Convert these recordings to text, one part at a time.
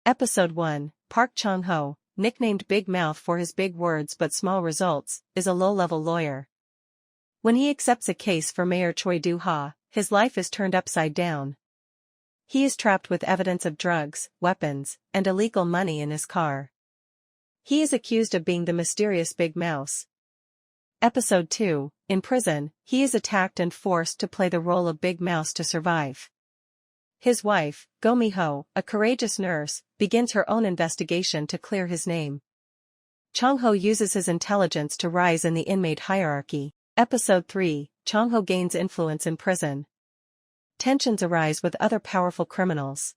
Episode 1, Park Chung-ho, nicknamed Big Mouth for his big words but small results, is a low-level lawyer. When he accepts a case for Mayor Choi Do-ha, his life is turned upside down. He is trapped with evidence of drugs, weapons, and illegal money in his car. He is accused of being the mysterious Big Mouse. Episode 2, in prison, he is attacked and forced to play the role of Big Mouse to survive. His wife, Go Mi-ho, a courageous nurse, begins her own investigation to clear his name. Chung-ho uses his intelligence to rise in the inmate hierarchy. Episode 3, Chung-ho gains influence in prison. Tensions arise with other powerful criminals.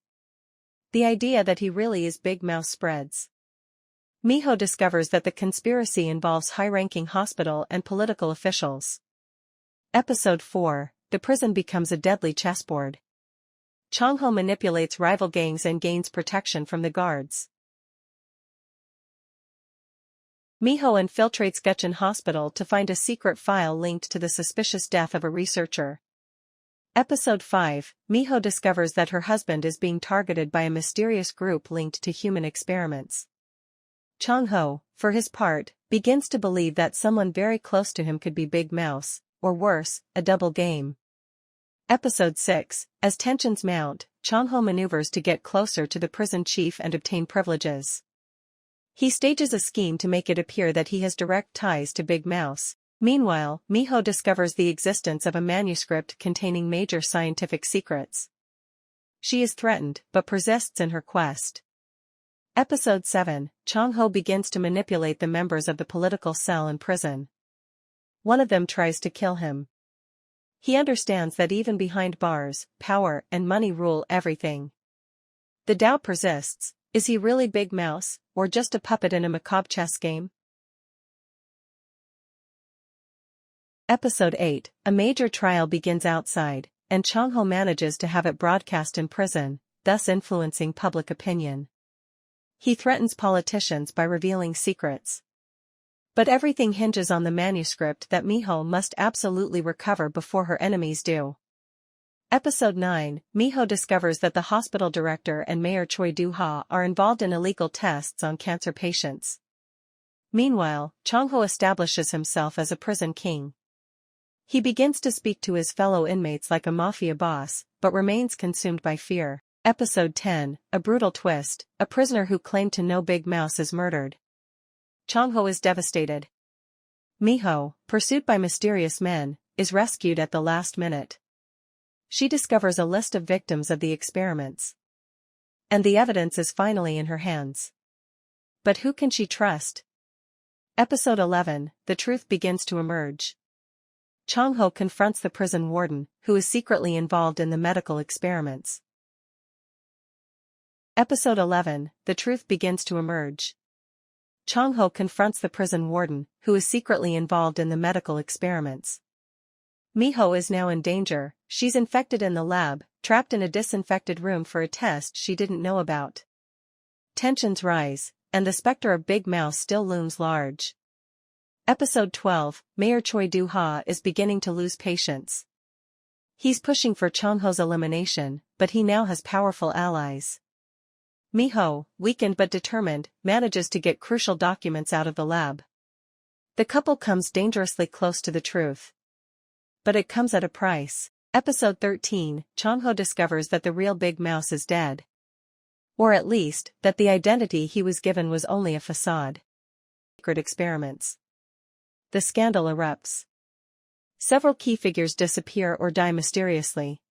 The idea that he really is Big Mouse spreads. Mi-ho discovers that the conspiracy involves high-ranking hospital and political officials. Episode 4, the prison becomes a deadly chessboard. Chung-ho manipulates rival gangs and gains protection from the guards. Mi-ho infiltrates Gucheon Hospital to find a secret file linked to the suspicious death of a researcher. Episode 5, Mi-ho discovers that her husband is being targeted by a mysterious group linked to human experiments. Chung-ho, for his part, begins to believe that someone very close to him could be Big Mouse, or worse, a double game. Episode 6, as tensions mount, Chung-ho maneuvers to get closer to the prison chief and obtain privileges. He stages a scheme to make it appear that he has direct ties to Big Mouse. Meanwhile, Mi-ho discovers the existence of a manuscript containing major scientific secrets. She is threatened but persists in her quest. Episode 7, Chung-ho begins to manipulate the members of the political cell in prison. One of them tries to kill him. He understands that even behind bars, power and money rule everything. The doubt persists, is he really Big Mouse, or just a puppet in a macabre chess game? Episode 8, a major trial begins outside, and Chung-ho manages to have it broadcast in prison, thus influencing public opinion. He threatens politicians by revealing secrets. But everything hinges on the manuscript that Mi-ho must absolutely recover before her enemies do. Episode 9, Mi-ho discovers that the hospital director and Mayor Choi Do-ha are involved in illegal tests on cancer patients. Meanwhile, Chung-ho establishes himself as a prison king. He begins to speak to his fellow inmates like a mafia boss, but remains consumed by fear. Episode 10, a brutal twist, a prisoner who claimed to know Big Mouse is murdered. Chung-ho is devastated. Mi-ho, pursued by mysterious men, is rescued at the last minute. She discovers a list of victims of the experiments. And the evidence is finally in her hands. But who can she trust? Episode 11, the truth begins to emerge. Chung-ho confronts the prison warden, who is secretly involved in the medical experiments. Episode 11, the truth begins to emerge. Chung-ho confronts the prison warden, who is secretly involved in the medical experiments. Mi-ho is now in danger, she's infected in the lab, trapped in a disinfected room for a test she didn't know about. Tensions rise, and the specter of Big Mouse still looms large. Episode 12, Mayor Choi Do-ha is beginning to lose patience. He's pushing for Chung-ho's elimination, but he now has powerful allies. Mi-ho, weakened but determined, manages to get crucial documents out of the lab. The couple comes dangerously close to the truth. But it comes at a price. Episode 13, Chung-ho discovers that the real Big Mouse is dead. Or at least, that the identity he was given was only a facade. Secret experiments. The scandal erupts. Several key figures disappear or die mysteriously.